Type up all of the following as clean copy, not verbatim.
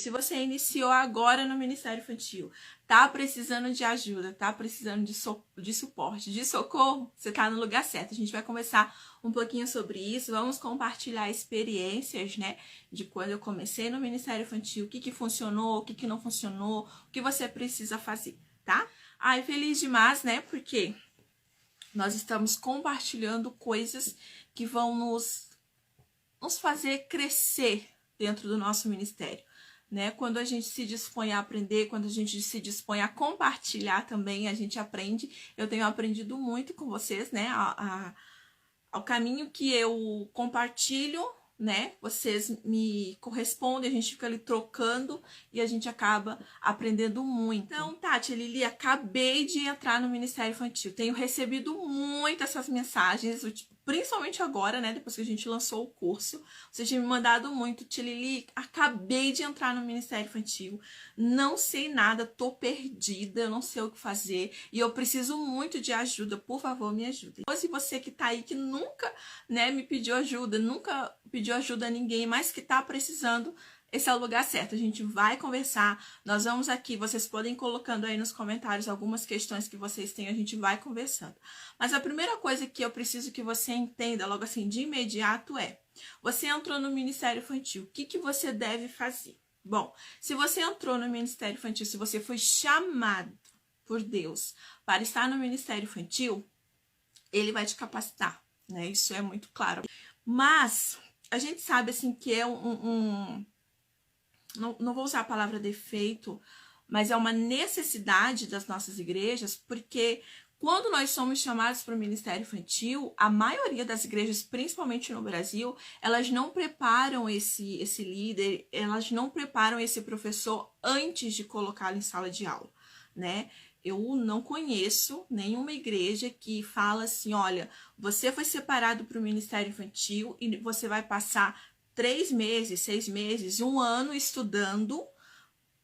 Se você iniciou agora no Ministério Infantil, tá precisando de ajuda, tá precisando de suporte, de socorro, você tá no lugar certo. A gente vai conversar um pouquinho sobre isso, vamos compartilhar experiências, né, de quando eu comecei no Ministério Infantil, o que funcionou, o que não funcionou, o que você precisa fazer, tá? Ai, feliz demais, né, porque nós estamos compartilhando coisas que vão nos fazer crescer dentro do nosso ministério, né? Quando a gente se dispõe a aprender, quando a gente se dispõe a compartilhar também, a gente aprende. Eu tenho aprendido muito com vocês, né? Ao caminho que eu compartilho, né? Vocês me correspondem, a gente fica ali trocando e a gente acaba aprendendo muito. Então, Tati, Lili, acabei de entrar no Ministério Infantil. Tenho recebido muito essas mensagens, principalmente agora, né? Depois que a gente lançou o curso. Vocês tinham me mandado muito. Tia Lili, acabei de entrar no Ministério Infantil. Não sei nada, tô perdida, eu não sei o que fazer. E eu preciso muito de ajuda. Por favor, me ajude. Se você que tá aí, que nunca, né, me pediu ajuda, nunca pediu ajuda a ninguém, mas que tá precisando, esse é o lugar certo. A gente vai conversar, nós vamos aqui, vocês podem ir colocando aí nos comentários algumas questões que vocês têm, a gente vai conversando. Mas a primeira coisa que eu preciso que você entenda, logo assim, de imediato é, você entrou no Ministério Infantil, o que você deve fazer? Bom, se você entrou no Ministério Infantil, se você foi chamado por Deus para estar no Ministério Infantil, Ele vai te capacitar, né? Isso é muito claro. Mas a gente sabe, assim, que é não vou usar a palavra defeito, mas é uma necessidade das nossas igrejas, porque quando nós somos chamados para o Ministério Infantil, a maioria das igrejas, principalmente no Brasil, elas não preparam esse líder, elas não preparam esse professor antes de colocá-lo em sala de aula, né? Eu não conheço nenhuma igreja que fala assim, olha, você foi separado para o Ministério Infantil e você vai passar 3 meses, 6 meses, 1 ano estudando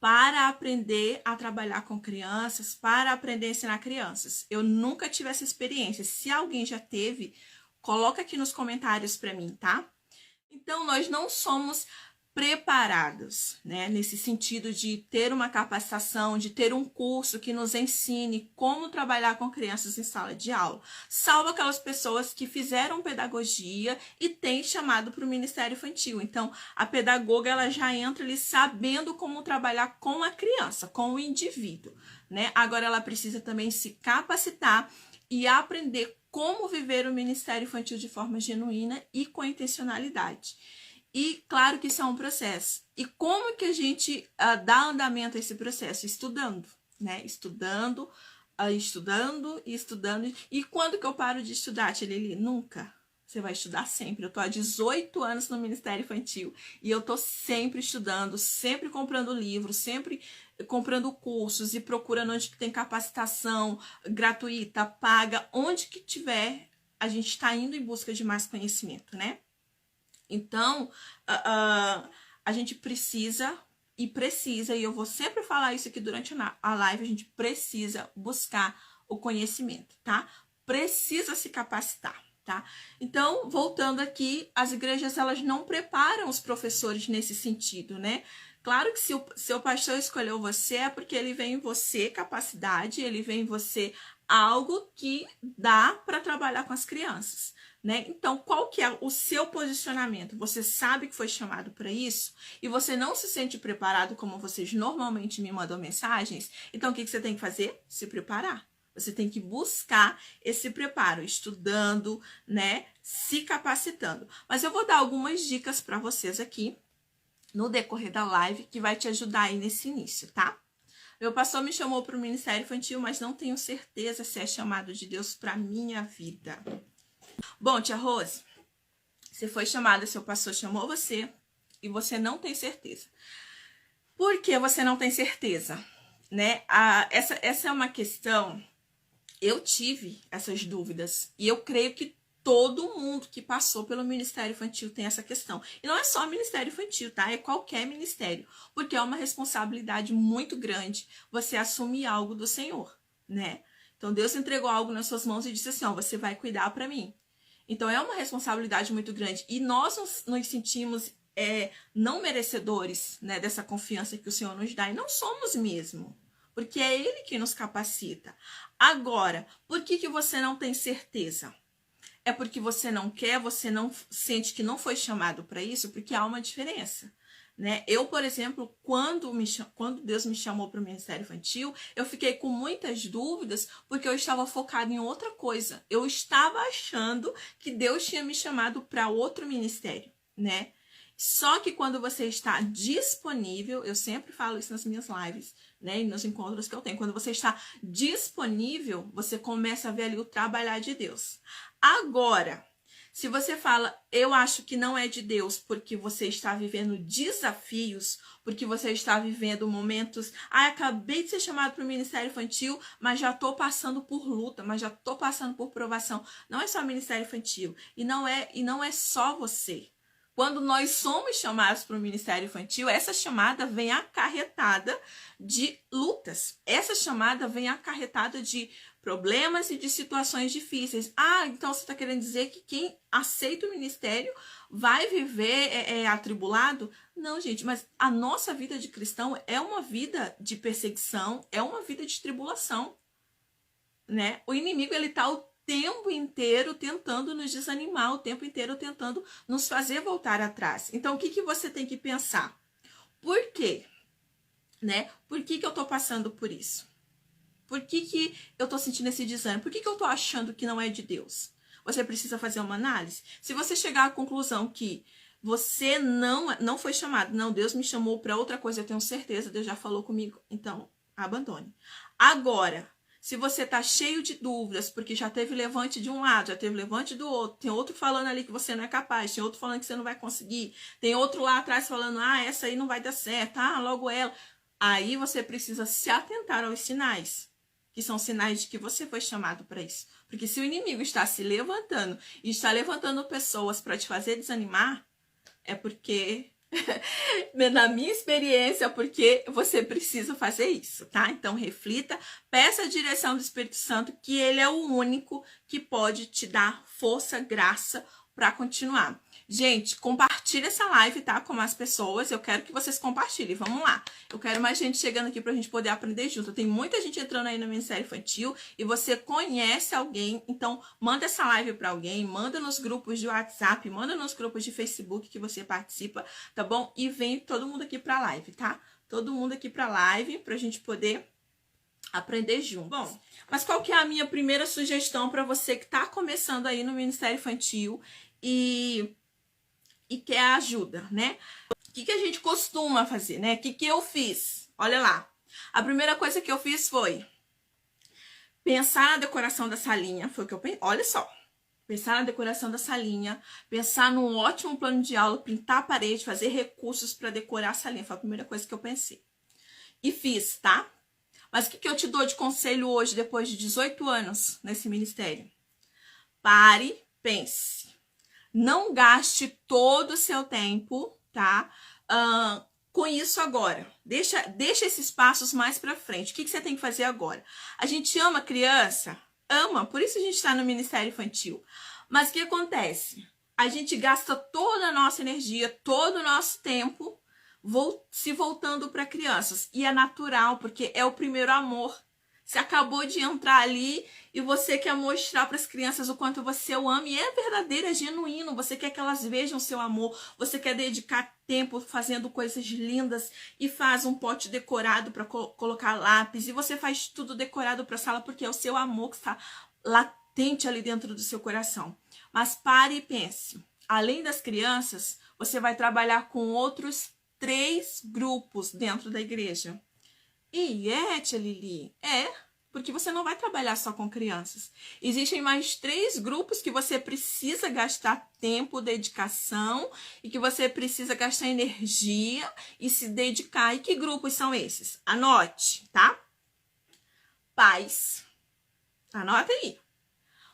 para aprender a trabalhar com crianças, para aprender a ensinar crianças. Eu nunca tive essa experiência. Se alguém já teve, coloca aqui nos comentários para mim, tá? Então, nós não somos preparados, né? Nesse sentido de ter uma capacitação, de ter um curso que nos ensine como trabalhar com crianças em sala de aula. Salvo aquelas pessoas que fizeram pedagogia e têm chamado para o Ministério Infantil. Então, a pedagoga, ela já entra ali sabendo como trabalhar com a criança, com o indivíduo, né? Agora, ela precisa também se capacitar e aprender como viver o Ministério Infantil de forma genuína e com intencionalidade. E claro que isso é um processo. E como que a gente dá andamento a esse processo? Estudando, né? Estudando. E quando que eu paro de estudar, Tia Lili? Nunca. Você vai estudar sempre. Eu tô há 18 anos no Ministério Infantil e eu tô sempre estudando, sempre comprando livros, sempre comprando cursos e procurando onde que tem capacitação gratuita, paga, onde que tiver, a gente está indo em busca de mais conhecimento, né? Então, a gente precisa, e eu vou sempre falar isso aqui durante a live, a gente precisa buscar o conhecimento, tá? Precisa se capacitar, tá? Então, voltando aqui, as igrejas, elas não preparam os professores nesse sentido, né? Claro que se o seu pastor escolheu você, é porque ele vê em você capacidade, ele vê em você algo que dá para trabalhar com as crianças, né? Então, qual que é o seu posicionamento? Você sabe que foi chamado para isso e você não se sente preparado como vocês normalmente me mandam mensagens? Então, o que você tem que fazer? Se preparar. Você tem que buscar esse preparo, estudando, né? Se capacitando. Mas eu vou dar algumas dicas para vocês aqui no decorrer da live que vai te ajudar aí nesse início, tá? Meu pastor me chamou para o Ministério Infantil, mas não tenho certeza se é chamado de Deus para minha vida. Bom, tia Rose, você foi chamada, seu pastor chamou você e você não tem certeza. Por que você não tem certeza? Né? Essa é uma questão, eu tive essas dúvidas e eu creio que todo mundo que passou pelo Ministério Infantil tem essa questão. E não é só o Ministério Infantil, tá? É qualquer ministério, porque é uma responsabilidade muito grande você assumir algo do Senhor, né? Então, Deus entregou algo nas suas mãos e disse assim, ó, você vai cuidar para mim. Então, é uma responsabilidade muito grande. E nós nos sentimos não merecedores, né, dessa confiança que o Senhor nos dá, e não somos mesmo, porque é Ele que nos capacita. Agora, por que você não tem certeza? É porque você não quer, você não sente que não foi chamado para isso, porque há uma diferença, né? Eu, por exemplo, quando Deus me chamou para o Ministério Infantil, eu fiquei com muitas dúvidas, porque eu estava focada em outra coisa. Eu estava achando que Deus tinha me chamado para outro ministério, né? Só que quando você está disponível, eu sempre falo isso nas minhas lives, né, e nos encontros que eu tenho, quando você está disponível, você começa a ver ali o trabalhar de Deus. Agora, se você fala, eu acho que não é de Deus, porque você está vivendo desafios, porque você está vivendo momentos, acabei de ser chamado para o Ministério Infantil, mas já estou passando por luta, mas já estou passando por provação. Não é só Ministério Infantil, e não é só você. Quando nós somos chamados para o Ministério Infantil, essa chamada vem acarretada de lutas. Essa chamada vem acarretada de problemas e de situações difíceis. Então você está querendo dizer que quem aceita o ministério vai viver atribulado? Não, gente, mas a nossa vida de cristão é uma vida de perseguição, é uma vida de tribulação, né? O inimigo, ele está o tempo inteiro tentando nos desanimar, o tempo inteiro tentando nos fazer voltar atrás. Então, o que você tem que pensar? Por quê? Né? Por que eu tô passando por isso? Por que eu tô sentindo esse desânimo? Por que eu tô achando que não é de Deus? Você precisa fazer uma análise. Se você chegar à conclusão que você não foi chamado, não, Deus me chamou para outra coisa, eu tenho certeza, Deus já falou comigo, então abandone. Agora, se você tá cheio de dúvidas, porque já teve levante de um lado, já teve levante do outro, tem outro falando ali que você não é capaz, tem outro falando que você não vai conseguir, tem outro lá atrás falando, essa aí não vai dar certo, logo ela. Aí você precisa se atentar aos sinais, que são sinais de que você foi chamado para isso. Porque se o inimigo está se levantando e está levantando pessoas para te fazer desanimar, é porque... na minha experiência, porque você precisa fazer isso, tá? Então reflita, peça a direção do Espírito Santo, que ele é o único que pode te dar força, graça para continuar. Gente, compartilha essa live, tá? Com as pessoas. Eu quero que vocês compartilhem. Vamos lá. Eu quero mais gente chegando aqui pra gente poder aprender junto. Tem muita gente entrando aí no Ministério Infantil e você conhece alguém. Então, manda essa live pra alguém. Manda nos grupos de WhatsApp. Manda nos grupos de Facebook que você participa, tá bom? E vem todo mundo aqui pra live, tá? Todo mundo aqui pra live pra gente poder aprender junto. Bom, mas qual que é a minha primeira sugestão para você que tá começando aí no Ministério Infantil e quer ajuda, né? O que a gente costuma fazer, né? O que eu fiz? Olha lá. A primeira coisa que eu fiz foi pensar na decoração da salinha. Foi o que eu pensei. Olha só. Pensar na decoração da salinha. Pensar num ótimo plano de aula. Pintar a parede. Fazer recursos para decorar a salinha. Foi a primeira coisa que eu pensei. E fiz, tá? Mas o que eu te dou de conselho hoje, depois de 18 anos nesse ministério? Pare, pense. Não gaste todo o seu tempo, tá? Com isso agora. Deixa esses passos mais pra frente. O que você tem que fazer agora? A gente ama criança? Ama. Por isso a gente está no Ministério Infantil. Mas o que acontece? A gente gasta toda a nossa energia, todo o nosso tempo se voltando para crianças. E é natural, porque é o primeiro amor. Você acabou de entrar ali e você quer mostrar para as crianças o quanto você o ama. E é verdadeiro, é genuíno. Você quer que elas vejam seu amor. Você quer dedicar tempo fazendo coisas lindas. E faz um pote decorado para colocar lápis. E você faz tudo decorado para a sala porque é o seu amor que está latente ali dentro do seu coração. Mas pare e pense. Além das crianças, você vai trabalhar com outros 3 grupos dentro da igreja. E tia Lili, porque você não vai trabalhar só com crianças. Existem mais 3 grupos que você precisa gastar tempo, dedicação e que você precisa gastar energia e se dedicar. E que grupos são esses? Anote, tá? Pais. Anota aí.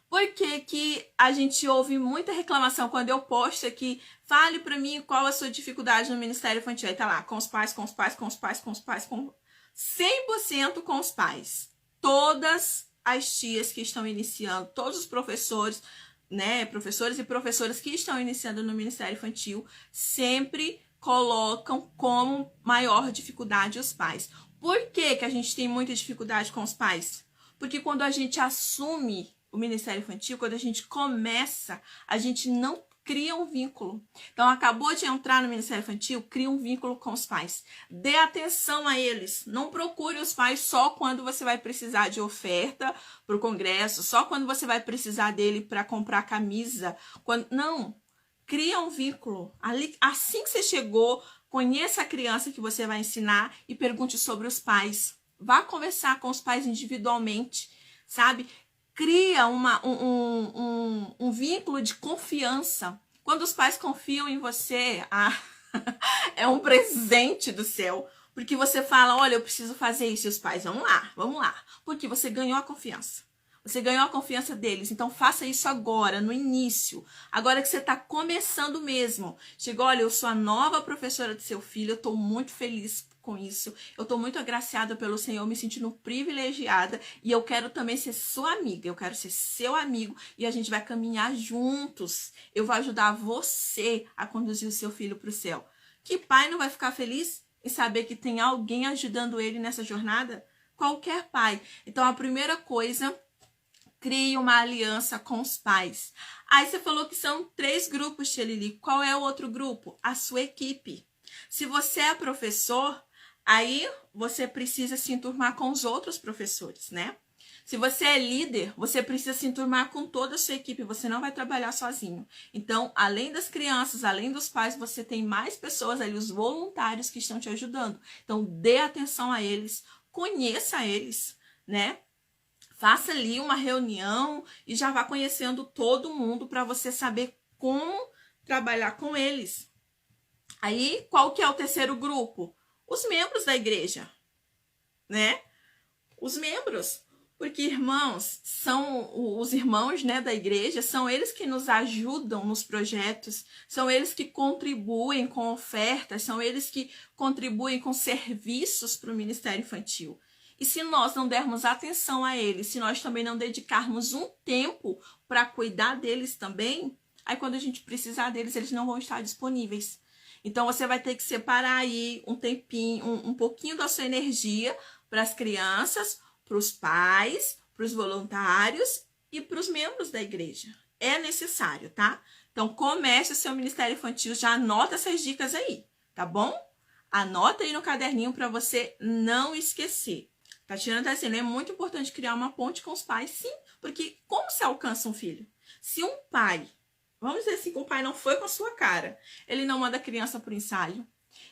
Por que a gente ouve muita reclamação quando eu posto aqui? Fale pra mim qual a sua dificuldade no Ministério Infantil. Aí tá lá, com os pais, com os pais, com os pais, com os pais, com 100% com os pais. Todas as tias que estão iniciando, todos os professores, né, professores e professoras que estão iniciando no Ministério Infantil sempre colocam como maior dificuldade os pais. Por que que a gente tem muita dificuldade com os pais? Porque quando a gente assume o Ministério Infantil, quando a gente começa, a gente não cria um vínculo. Então, acabou de entrar no Ministério Infantil, cria um vínculo com os pais. Dê atenção a eles. Não procure os pais só quando você vai precisar de oferta para o congresso, só quando você vai precisar dele para comprar camisa. Não. Cria um vínculo. Assim que você chegou, conheça a criança que você vai ensinar e pergunte sobre os pais. Vá conversar com os pais individualmente, sabe? Cria um vínculo de confiança. Quando os pais confiam em você, é um presente do céu. Porque você fala, olha, eu preciso fazer isso. E os pais, vamos lá. Porque você ganhou a confiança. Você ganhou a confiança deles. Então, faça isso agora, no início. Agora que você está começando mesmo. Chegou, olha, eu sou a nova professora do seu filho. Eu estou muito feliz com isso. Eu estou muito agraciada pelo Senhor, me sentindo privilegiada. E eu quero também ser sua amiga. Eu quero ser seu amigo. E a gente vai caminhar juntos. Eu vou ajudar você a conduzir o seu filho para o céu. Que pai não vai ficar feliz em saber que tem alguém ajudando ele nessa jornada? Qualquer pai. Então, a primeira coisa... Crie uma aliança com os pais. Aí você falou que são 3 grupos, Tia Lili. Qual é o outro grupo? A sua equipe. Se você é professor, aí você precisa se enturmar com os outros professores, né? Se você é líder, você precisa se enturmar com toda a sua equipe. Você não vai trabalhar sozinho. Então, além das crianças, além dos pais, você tem mais pessoas ali, os voluntários que estão te ajudando. Então, dê atenção a eles, conheça eles, né? Faça ali uma reunião e já vá conhecendo todo mundo para você saber como trabalhar com eles. Aí, qual que é o terceiro grupo? Os membros da igreja, né? Os membros. Porque irmãos, são os irmãos, né, da igreja, são eles que nos ajudam nos projetos, são eles que contribuem com ofertas, são eles que contribuem com serviços para o Ministério Infantil. E se nós não dermos atenção a eles, se nós também não dedicarmos um tempo para cuidar deles também, aí quando a gente precisar deles, eles não vão estar disponíveis. Então você vai ter que separar aí um tempinho, um pouquinho da sua energia para as crianças, para os pais, para os voluntários e para os membros da igreja. É necessário, tá? Então comece o seu Ministério Infantil, já anota essas dicas aí, tá bom? Anota aí no caderninho para você não esquecer. Tatiana está dizendo, é muito importante criar uma ponte com os pais, sim, porque como se alcança um filho? Se um pai, vamos dizer assim, que o pai não foi com a sua cara, ele não manda a criança para o ensaio,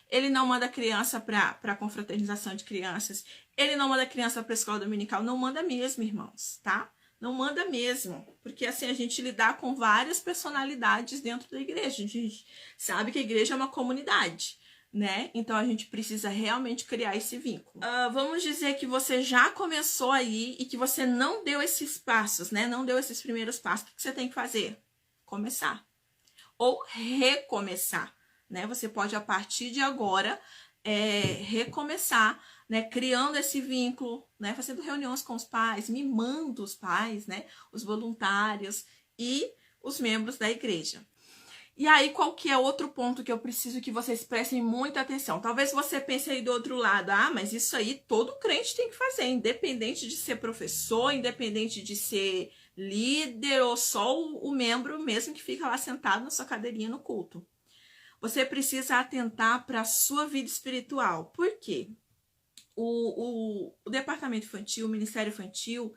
ele não manda a criança para a confraternização de crianças, ele não manda a criança para a escola dominical, não manda mesmo, irmãos, tá? Não manda mesmo, porque assim a gente lidar com várias personalidades dentro da igreja, a gente sabe que a igreja é uma comunidade, né? Então a gente precisa realmente criar esse vínculo. Vamos dizer que você já começou aí e que você não deu esses passos, né? Não deu esses primeiros passos. O que você tem que fazer? Começar. Ou recomeçar, né? Você pode, a partir de agora, recomeçar, né? Criando esse vínculo, né? Fazendo reuniões com os pais, mimando os pais, né? Os voluntários e os membros da igreja. E aí, qual que é outro ponto que eu preciso que vocês prestem muita atenção? Talvez você pense aí do outro lado, mas isso aí todo crente tem que fazer, independente de ser professor, independente de ser líder ou só o membro mesmo que fica lá sentado na sua cadeirinha no culto. Você precisa atentar para a sua vida espiritual. Por quê? O departamento infantil, o Ministério Infantil,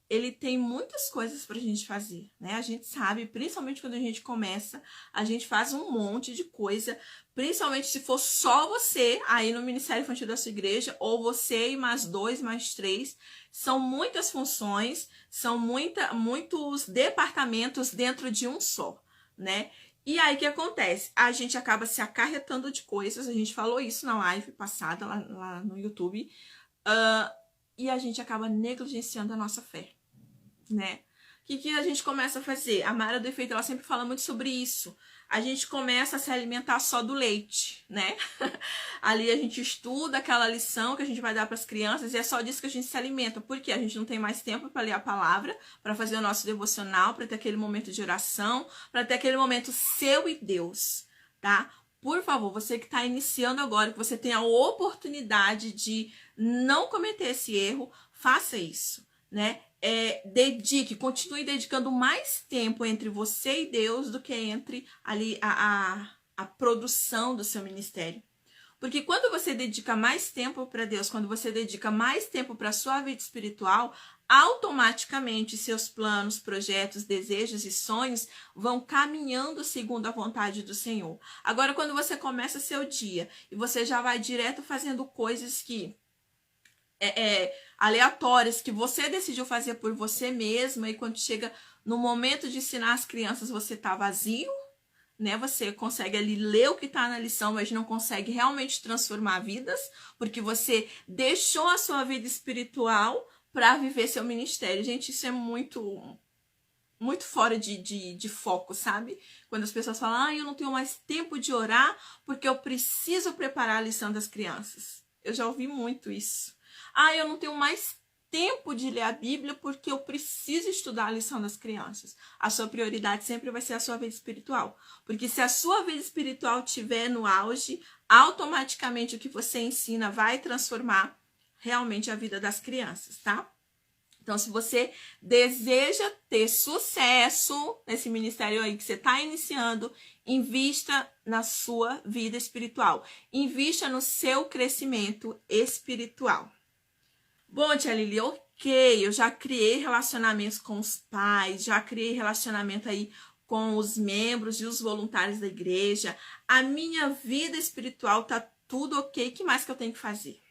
ele tem muitas coisas para a gente fazer, né? A gente sabe, principalmente quando a gente começa, a gente faz um monte de coisa, principalmente se for só você aí no Ministério Infantil da sua igreja, ou você e mais 2, mais 3, são muitas funções, são muitos departamentos dentro de um só, né? E aí o que acontece? A gente acaba se acarretando de coisas, a gente falou isso na live passada lá no YouTube, e a gente acaba negligenciando a nossa fé, né? O que a gente começa a fazer? A Mara do Efeito, ela sempre fala muito sobre isso. a gente começa a se alimentar só do leite, né? Ali a gente estuda aquela lição que a gente vai dar para as crianças e é só disso que a gente se alimenta. Porque a gente não tem mais tempo para ler a palavra, para fazer o nosso devocional, para ter aquele momento de oração, para ter aquele momento seu e Deus, tá? Por favor, você que está iniciando agora, que você tem a oportunidade de não cometer esse erro, faça isso, né? Dedique, continue dedicando mais tempo entre você e Deus do que entre ali a produção do seu ministério. Porque quando você dedica mais tempo para Deus, quando você dedica mais tempo para a sua vida espiritual, automaticamente seus planos, projetos, desejos e sonhos vão caminhando segundo a vontade do Senhor. Agora, quando você começa seu dia e você já vai direto fazendo coisas que aleatórias, que você decidiu fazer por você mesma, e quando chega no momento de ensinar as crianças, você tá vazio, né? Você consegue ali ler o que tá na lição, mas não consegue realmente transformar vidas, porque você deixou a sua vida espiritual para viver seu ministério. Gente, isso é muito fora de foco, sabe? Quando as pessoas falam, eu não tenho mais tempo de orar porque eu preciso preparar a lição das crianças. Eu já ouvi muito isso. Eu não tenho mais tempo de ler a Bíblia porque eu preciso estudar a lição das crianças. A sua prioridade sempre vai ser a sua vida espiritual. Porque se a sua vida espiritual estiver no auge, automaticamente o que você ensina vai transformar realmente a vida das crianças, tá? Então, se você deseja ter sucesso nesse ministério aí que você está iniciando, invista na sua vida espiritual. Invista no seu crescimento espiritual. Bom, tia Lili, ok, eu já criei relacionamentos com os pais, já criei relacionamento aí com os membros e os voluntários da igreja. A minha vida espiritual tá tudo ok, o que mais que eu tenho que fazer,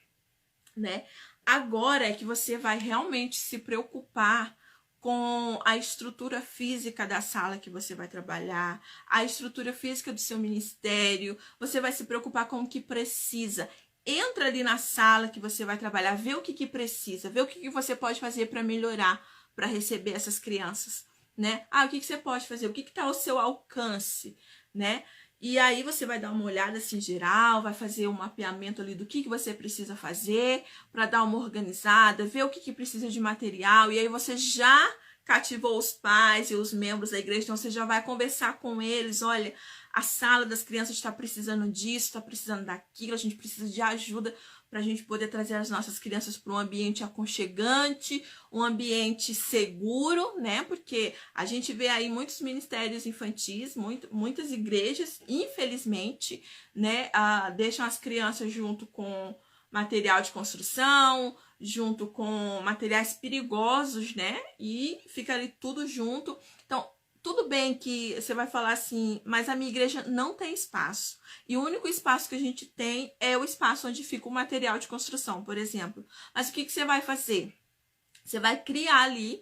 né? Agora é que você vai realmente se preocupar com a estrutura física da sala que você vai trabalhar, a estrutura física do seu ministério, você vai se preocupar com o que precisa. Entra ali na sala que você vai trabalhar, vê o que precisa, vê o que você pode fazer para melhorar, para receber essas crianças, né? O que você pode fazer, o que está ao seu alcance, né? E aí você vai dar uma olhada assim geral, vai fazer um mapeamento ali do que você precisa fazer para dar uma organizada, ver o que precisa de material, e aí você já cativou os pais e os membros da igreja, então você já vai conversar com eles, olha, a sala das crianças está precisando disso, está precisando daquilo, a gente precisa de ajuda para a gente poder trazer as nossas crianças para um ambiente aconchegante, um ambiente seguro, né? Porque a gente vê aí muitos ministérios infantis, muitas igrejas, infelizmente, né, deixam as crianças junto com material de construção, junto com materiais perigosos, né? E fica ali tudo junto. Então, tudo bem que você vai falar assim, mas a minha igreja não tem espaço. E o único espaço que a gente tem é o espaço onde fica o material de construção, por exemplo. Mas o que você vai fazer? Você vai criar ali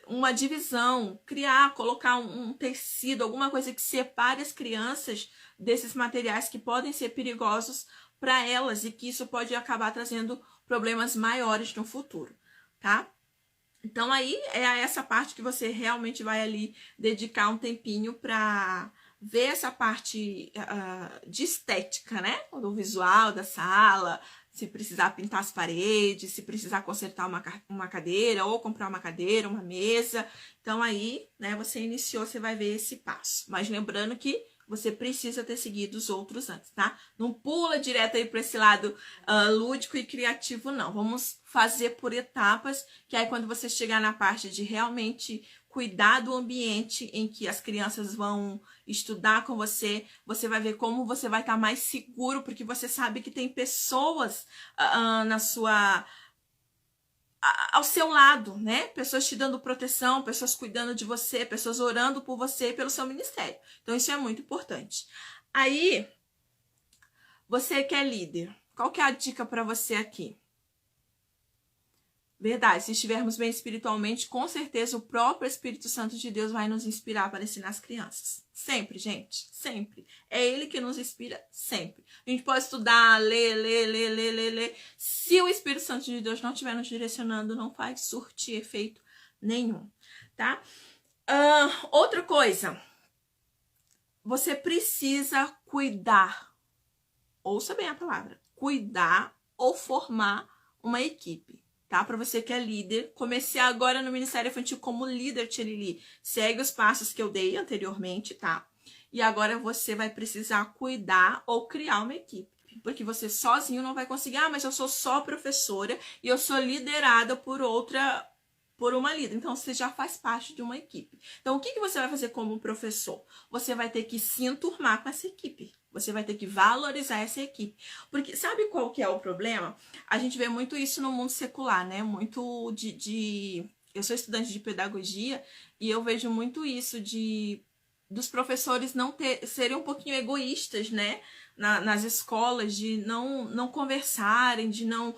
uma divisão, colocar um tecido, alguma coisa que separe as crianças desses materiais que podem ser perigosos para elas e que isso pode acabar trazendo problemas maiores no futuro, tá? Então, aí é essa parte que você realmente vai ali dedicar um tempinho para ver essa parte de estética, né? Do visual da sala, se precisar pintar as paredes, se precisar consertar uma cadeira, ou comprar uma cadeira, uma mesa. Então, aí, né, você iniciou, você vai ver esse passo. Mas lembrando que você precisa ter seguido os outros antes, tá? Não pula direto aí para esse lado lúdico e criativo, não. Vamos fazer por etapas, que aí quando você chegar na parte de realmente cuidar do ambiente em que as crianças vão estudar com você, você vai ver como você vai estar mais seguro, porque você sabe que tem pessoas ao seu lado, né? Pessoas te dando proteção, pessoas cuidando de você, pessoas orando por você e pelo seu ministério. Então, isso é muito importante. Aí, você que é líder, qual que é a dica para você aqui? Verdade, se estivermos bem espiritualmente, com certeza o próprio Espírito Santo de Deus vai nos inspirar para ensinar as crianças. Sempre, gente, sempre. É Ele que nos inspira sempre. A gente pode estudar, ler. Se o Espírito Santo de Deus não estiver nos direcionando, não vai surtir efeito nenhum, tá? Outra coisa. você precisa cuidar, ouça bem a palavra, cuidar ou formar uma equipe, tá? Para você que é líder, comecei agora no Ministério Infantil como líder, Tia Lili. Segue os passos que eu dei anteriormente, tá? E agora você vai precisar cuidar ou criar uma equipe. Porque você sozinho não vai conseguir. Ah, mas eu sou só professora e eu sou liderada por uma líder. Então, você já faz parte de uma equipe. Então, o que você vai fazer como professor? Você vai ter que se enturmar com essa equipe. Você vai ter que valorizar essa equipe. Porque sabe qual que é o problema? A gente vê muito isso no mundo secular, né? Muito Eu sou estudante de pedagogia e eu vejo muito isso dos professores serem um pouquinho egoístas, né? Nas escolas, de não conversarem, de não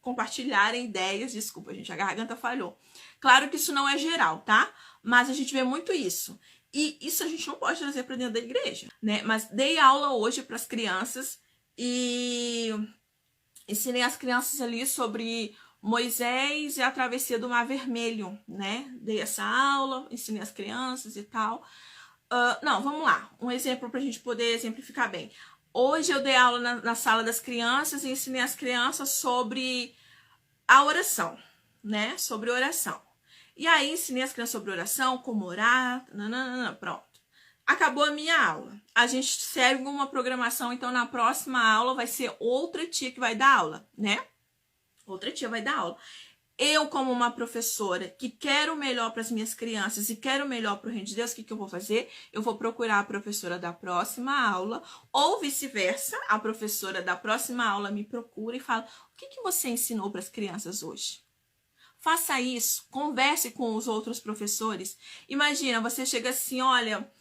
compartilharem ideias. Desculpa, gente, a garganta falhou. Claro que isso não é geral, tá? Mas a gente vê muito isso. E isso a gente não pode trazer para dentro da igreja, né? Mas dei aula hoje para as crianças e ensinei as crianças ali sobre Moisés e a travessia do Mar Vermelho, né? Dei essa aula, ensinei as crianças e tal. Não, vamos lá. Um exemplo para a gente poder exemplificar bem. Hoje eu dei aula na sala das crianças e ensinei as crianças sobre a oração, né? Sobre oração. E aí ensinei as crianças sobre oração, como orar, pronto. Acabou a minha aula. A gente segue uma programação, então na próxima aula vai ser outra tia que vai dar aula, né? Outra tia vai dar aula. Eu, como uma professora que quero o melhor para as minhas crianças e quero o melhor para o reino de Deus, o que eu vou fazer? Eu vou procurar a professora da próxima aula, ou vice-versa, a professora da próxima aula me procura e fala: o que você ensinou para as crianças hoje? Faça isso, converse com os outros professores. Imagina, você chega assim: olha,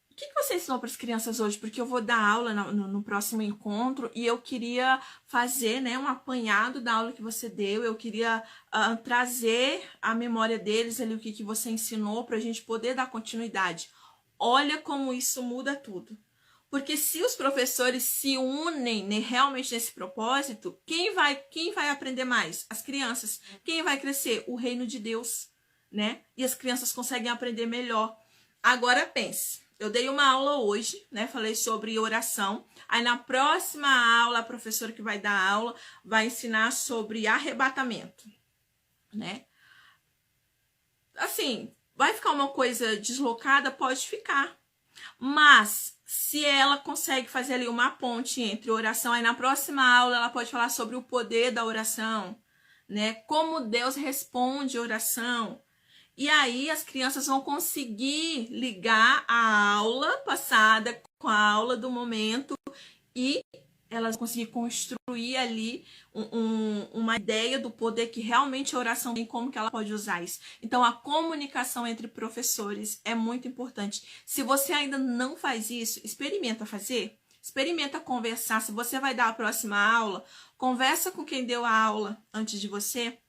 o que você ensinou para as crianças hoje? Porque eu vou dar aula no próximo encontro e eu queria fazer, né, um apanhado da aula que você deu. Eu queria trazer à memória deles ali o que você ensinou para a gente poder dar continuidade. Olha como isso muda tudo. Porque se os professores se unem, né, realmente nesse propósito, quem vai aprender mais? As crianças. Quem vai crescer? O reino de Deus, né? E as crianças conseguem aprender melhor. Agora pense. Eu dei uma aula hoje, né? Falei sobre oração. Aí na próxima aula, a professora que vai dar aula vai ensinar sobre arrebatamento, né? Assim, vai ficar uma coisa deslocada? Pode ficar. Mas se ela consegue fazer ali uma ponte entre oração, aí na próxima aula ela pode falar sobre o poder da oração, né? Como Deus responde a oração. E aí as crianças vão conseguir ligar a aula passada com a aula do momento e elas vão conseguir construir ali uma ideia do poder que realmente a oração tem, como que ela pode usar isso. Então a comunicação entre professores é muito importante. Se você ainda não faz isso, experimenta fazer. Experimenta conversar. Se você vai dar a próxima aula, conversa com quem deu a aula antes de você,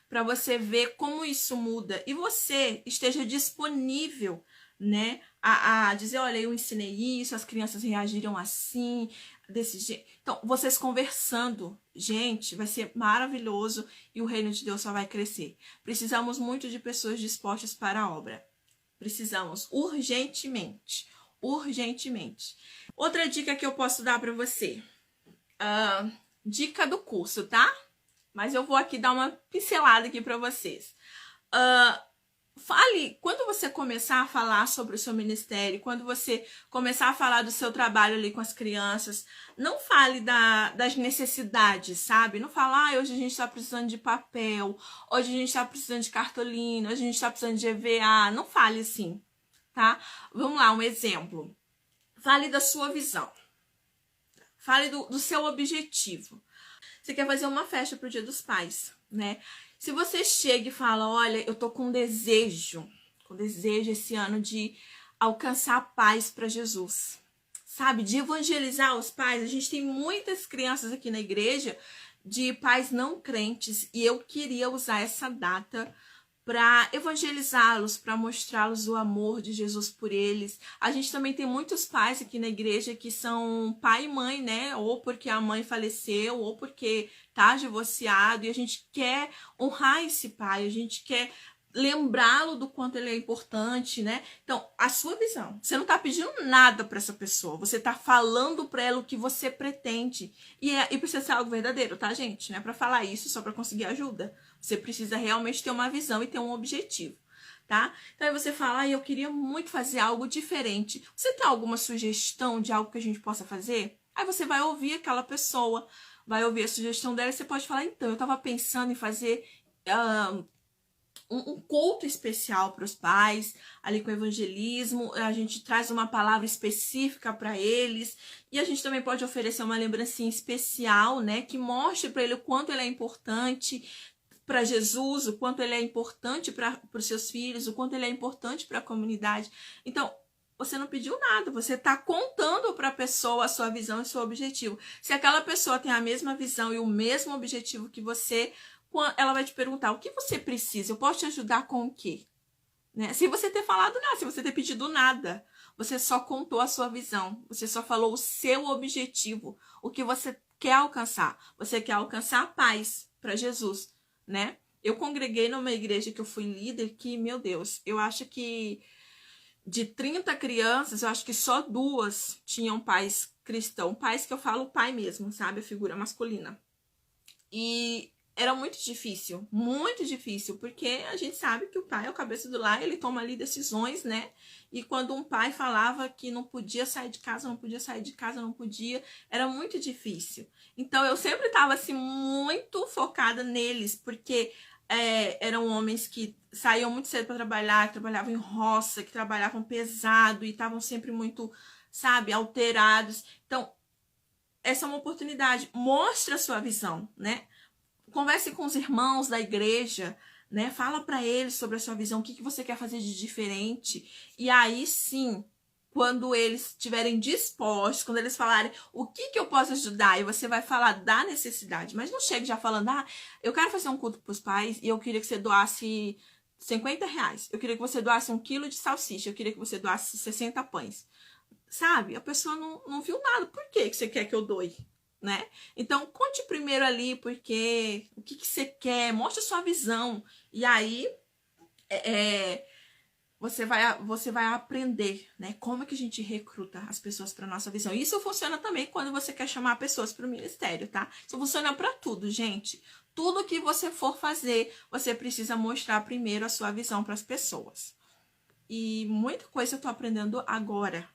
para você ver como isso muda e você esteja disponível, né, a dizer: olha, eu ensinei isso, as crianças reagiram assim, desse jeito. Então, vocês conversando, gente, vai ser maravilhoso e o reino de Deus só vai crescer. Precisamos muito de pessoas dispostas para a obra. Precisamos urgentemente, urgentemente. Outra dica que eu posso dar para você, dica do curso, tá? Mas eu vou aqui dar uma pincelada aqui para vocês. Fale, quando você começar a falar sobre o seu ministério, quando você começar a falar do seu trabalho ali com as crianças, não fale das necessidades, sabe? Não fala: hoje a gente está precisando de papel, hoje a gente está precisando de cartolina, hoje a gente está precisando de EVA. Não fale assim, tá? Vamos lá, um exemplo. Fale da sua visão. Fale do seu objetivo. Você quer fazer uma festa pro Dia dos Pais, né? Se você chega e fala: olha, eu tô com desejo esse ano de alcançar a paz para Jesus, sabe? De evangelizar os pais. A gente tem muitas crianças aqui na igreja de pais não crentes e eu queria usar essa data para evangelizá-los, para mostrá-los o amor de Jesus por eles. A gente também tem muitos pais aqui na igreja que são pai e mãe, né? Ou porque a mãe faleceu, ou porque tá divorciado, e a gente quer honrar esse pai, a gente quer lembrá-lo do quanto ele é importante, né? Então, a sua visão. Você não tá pedindo nada para essa pessoa. Você tá falando para ela o que você pretende. E precisa ser algo verdadeiro, tá, gente? Não é para falar isso só para conseguir ajuda. Você precisa realmente ter uma visão e ter um objetivo, tá? Então, aí você fala, eu queria muito fazer algo diferente. Você tem alguma sugestão de algo que a gente possa fazer? Aí você vai ouvir aquela pessoa, vai ouvir a sugestão dela e você pode falar, então, eu tava pensando em fazer um culto especial para os pais, ali com o evangelismo, a gente traz uma palavra específica para eles, e a gente também pode oferecer uma lembrancinha especial, né, que mostre para ele o quanto ele é importante para Jesus, o quanto ele é importante para os seus filhos, o quanto ele é importante para a comunidade. Então, você não pediu nada, você está contando para a pessoa a sua visão e seu objetivo. Se aquela pessoa tem a mesma visão e o mesmo objetivo que você, ela vai te perguntar, o que você precisa? Eu posso te ajudar com o quê? Né? Sem você ter falado nada, sem você ter pedido nada. Você só contou a sua visão. Você só falou o seu objetivo. O que você quer alcançar. Você quer alcançar a paz para Jesus, né? Eu congreguei numa igreja que eu fui líder que, meu Deus, eu acho que de 30 crianças, eu acho que só 2 tinham pais cristãos. Pais que eu falo pai mesmo, sabe? A figura masculina. E era muito difícil, porque a gente sabe que o pai é o cabeça do lar, ele toma ali decisões, né? E quando um pai falava que não podia sair de casa, era muito difícil. Então eu sempre estava assim, muito focada neles, porque eram homens que saíam muito cedo para trabalhar, que trabalhavam em roça, que trabalhavam pesado e estavam sempre muito, sabe, alterados. Então, essa é uma oportunidade. Mostre a sua visão, né? Converse com os irmãos da igreja, né? Fala para eles sobre a sua visão, o que você quer fazer de diferente. E aí sim, quando eles estiverem dispostos, quando eles falarem o que eu posso ajudar, e você vai falar da necessidade. Mas não chegue já falando, eu quero fazer um culto para os pais e eu queria que você doasse R$50. Eu queria que você doasse 1 quilo de salsicha. Eu queria que você doasse 60 pães. Sabe? A pessoa não viu nada. Por que você quer que eu doe? Né? Então, conte primeiro ali porque o que você quer, mostre a sua visão. E aí, você vai aprender, né? Como é que a gente recruta as pessoas para nossa visão. Isso funciona também quando você quer chamar pessoas para o ministério, tá? Isso funciona para tudo, gente. Tudo que você for fazer, você precisa mostrar primeiro a sua visão para as pessoas. E muita coisa eu tô aprendendo agora.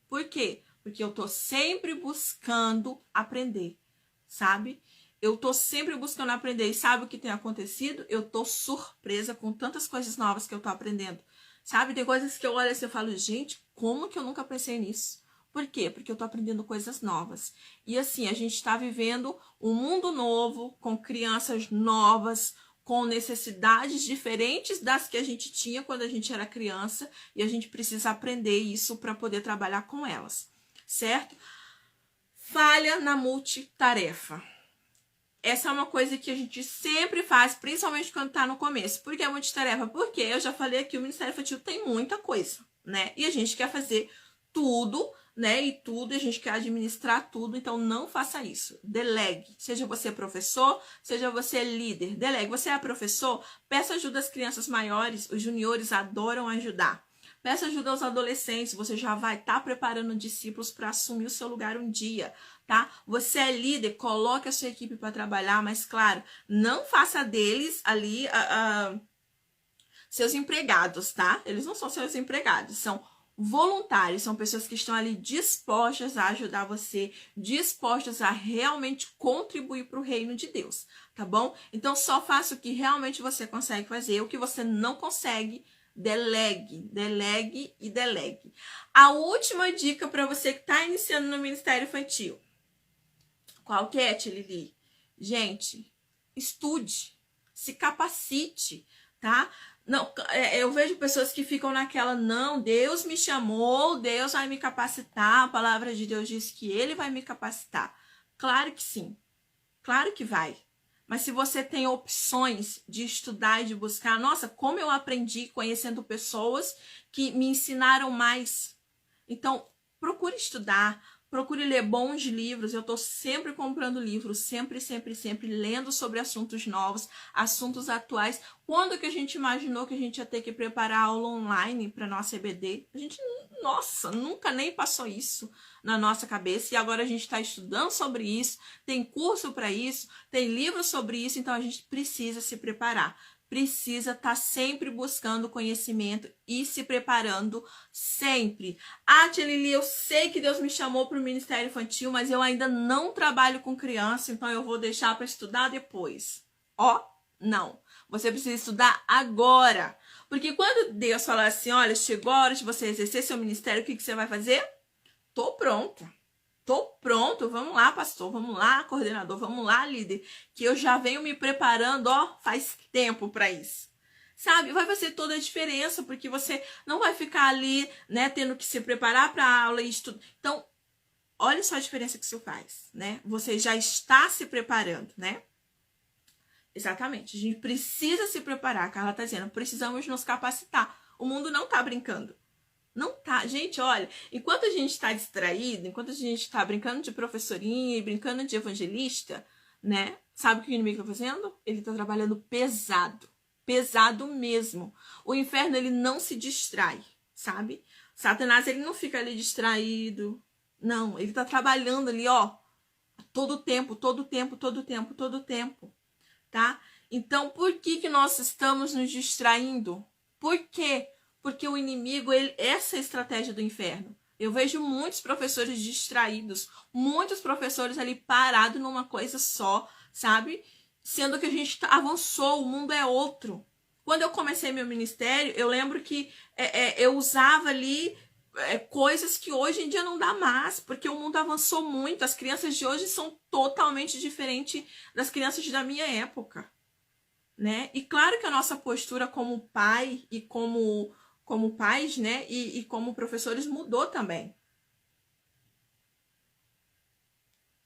Por quê? Porque eu tô sempre buscando aprender, sabe? Eu tô sempre buscando aprender. E sabe o que tem acontecido? Eu tô surpresa com tantas coisas novas que eu tô aprendendo. Sabe? Tem coisas que eu olho assim e falo, gente, como que eu nunca pensei nisso? Por quê? Porque eu tô aprendendo coisas novas. E assim, a gente tá vivendo um mundo novo, com crianças novas, com necessidades diferentes das que a gente tinha quando a gente era criança. E a gente precisa aprender isso para poder trabalhar com elas. Certo? Falha na multitarefa. Essa é uma coisa que a gente sempre faz, principalmente quando tá no começo. Por que é multitarefa? Porque eu já falei aqui, o Ministério Infantil tem muita coisa, né? E a gente quer fazer tudo, né? E tudo, a gente quer administrar tudo, então não faça isso. Delegue. Seja você professor, seja você líder. Delegue. Você é professor? Peça ajuda às crianças maiores, os juniores adoram ajudar. Peça ajuda aos adolescentes, você já vai estar preparando discípulos para assumir o seu lugar um dia, tá? Você é líder, coloque a sua equipe para trabalhar, mas claro, não faça deles ali seus empregados, tá? Eles não são seus empregados, são voluntários, são pessoas que estão ali dispostas a ajudar você, dispostas a realmente contribuir para o reino de Deus, tá bom? Então só faça o que realmente você consegue fazer, o que você não consegue, delegue, delegue e delegue. A última dica para você que está iniciando no Ministério Infantil. Qual que é, Tia Lili? Gente, estude, se capacite, tá? Não, eu vejo pessoas que ficam naquela, não, Deus me chamou, Deus vai me capacitar, a palavra de Deus diz que Ele vai me capacitar. Claro que sim, claro que vai. Mas se você tem opções de estudar e de buscar, nossa, como eu aprendi conhecendo pessoas que me ensinaram mais. Então, procure estudar, Procure ler bons livros. Eu tô sempre comprando livros, sempre lendo sobre assuntos novos, assuntos atuais. Quando que a gente imaginou que a gente ia ter que preparar aula online para nossa EBD? A gente, nossa, nunca nem passou isso na nossa cabeça. E agora a gente está estudando sobre isso, tem curso para isso, tem livro sobre isso, então a gente precisa se preparar. Precisa estar sempre buscando conhecimento e se preparando sempre. Ah, tia Lili, eu sei que Deus me chamou para o Ministério Infantil, mas eu ainda não trabalho com criança, então eu vou deixar para estudar depois. Ó, não. Você precisa estudar agora. Porque quando Deus falar assim, olha, chegou a hora de você exercer seu ministério, o que você vai fazer? Tô pronta. Tô pronto, vamos lá, pastor, vamos lá, coordenador, vamos lá, líder, que eu já venho me preparando, ó, faz tempo para isso. Sabe? Vai fazer toda a diferença, porque você não vai ficar ali, né, tendo que se preparar para a aula e estudar. Então, olha só a diferença que isso faz, né? Você já está se preparando, né? Exatamente. A gente precisa se preparar, a Carla tá dizendo, precisamos nos capacitar. O mundo não tá brincando. Não tá. Gente, olha, enquanto a gente está distraído, enquanto a gente está brincando de professorinha e brincando de evangelista, né? Sabe o que o inimigo está fazendo? Ele está trabalhando pesado. Pesado mesmo. O inferno, ele não se distrai, sabe? Satanás, ele não fica ali distraído. Não, ele está trabalhando ali, ó, todo o tempo, tá? Então, por que nós estamos nos distraindo? Por quê? Porque o inimigo, essa é a estratégia do inferno. Eu vejo muitos professores distraídos, muitos professores ali parados numa coisa só, sabe? Sendo que a gente avançou, o mundo é outro. Quando eu comecei meu ministério, eu lembro que eu usava ali coisas que hoje em dia não dá mais, porque o mundo avançou muito. As crianças de hoje são totalmente diferentes das crianças da minha época, né? E claro que a nossa postura como pai e como pais, né, e como professores mudou também.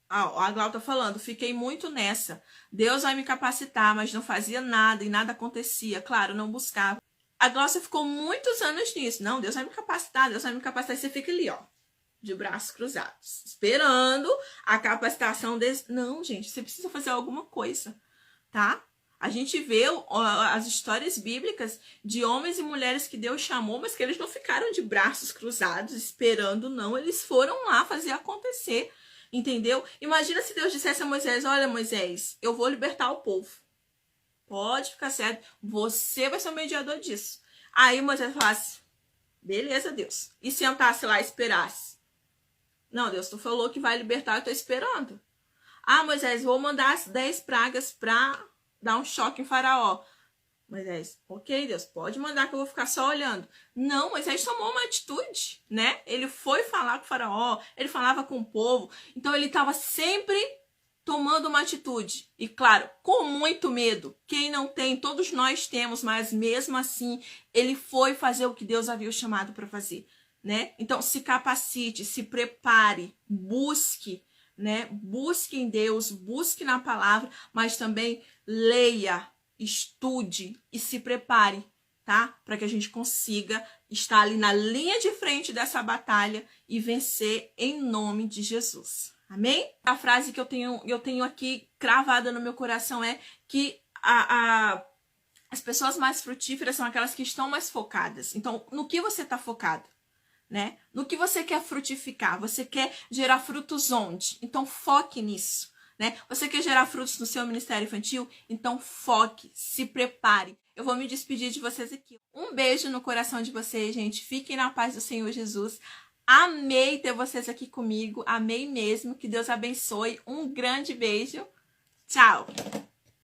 A Glau tá falando, fiquei muito nessa. Deus vai me capacitar, mas não fazia nada e nada acontecia. Claro, não buscava. A Glaucia ficou muitos anos nisso. Não, Deus vai me capacitar, Deus vai me capacitar. E você fica ali, ó, de braços cruzados, esperando a capacitação desse... Não, gente, você precisa fazer alguma coisa, tá? A gente vê as histórias bíblicas de homens e mulheres que Deus chamou, mas que eles não ficaram de braços cruzados esperando, não. Eles foram lá fazer acontecer, entendeu? Imagina se Deus dissesse a Moisés, olha, Moisés, eu vou libertar o povo. Pode ficar certo, você vai ser o mediador disso. Aí Moisés falasse, beleza, Deus. E sentasse lá e esperasse. Não, Deus, tu falou que vai libertar, eu tô esperando. Ah, Moisés, vou mandar as 10 pragas pra... dar um choque em Faraó. Moisés, ok, Deus, pode mandar que eu vou ficar só olhando. Não, Moisés tomou uma atitude, né? Ele foi falar com o Faraó, ele falava com o povo. Então ele estava sempre tomando uma atitude. E claro, com muito medo. Quem não tem, todos nós temos, mas mesmo assim, ele foi fazer o que Deus havia chamado para fazer, né? Então se capacite, se prepare, busque, né? Busque em Deus, busque na palavra, mas também leia, estude e se prepare, tá? Para que a gente consiga estar ali na linha de frente dessa batalha e vencer em nome de Jesus. Amém? A frase que eu tenho aqui cravada no meu coração é que as pessoas mais frutíferas são aquelas que estão mais focadas. Então, no que você está focado? Né? No que você quer frutificar, você quer gerar frutos onde? Então foque nisso, né? Você quer gerar frutos no seu ministério infantil? Então foque, se prepare. Eu vou me despedir de vocês aqui. Um beijo no coração de vocês, gente. Fiquem na paz do Senhor Jesus. Amei ter vocês aqui comigo, amei mesmo. Que Deus abençoe. Um grande beijo. Tchau!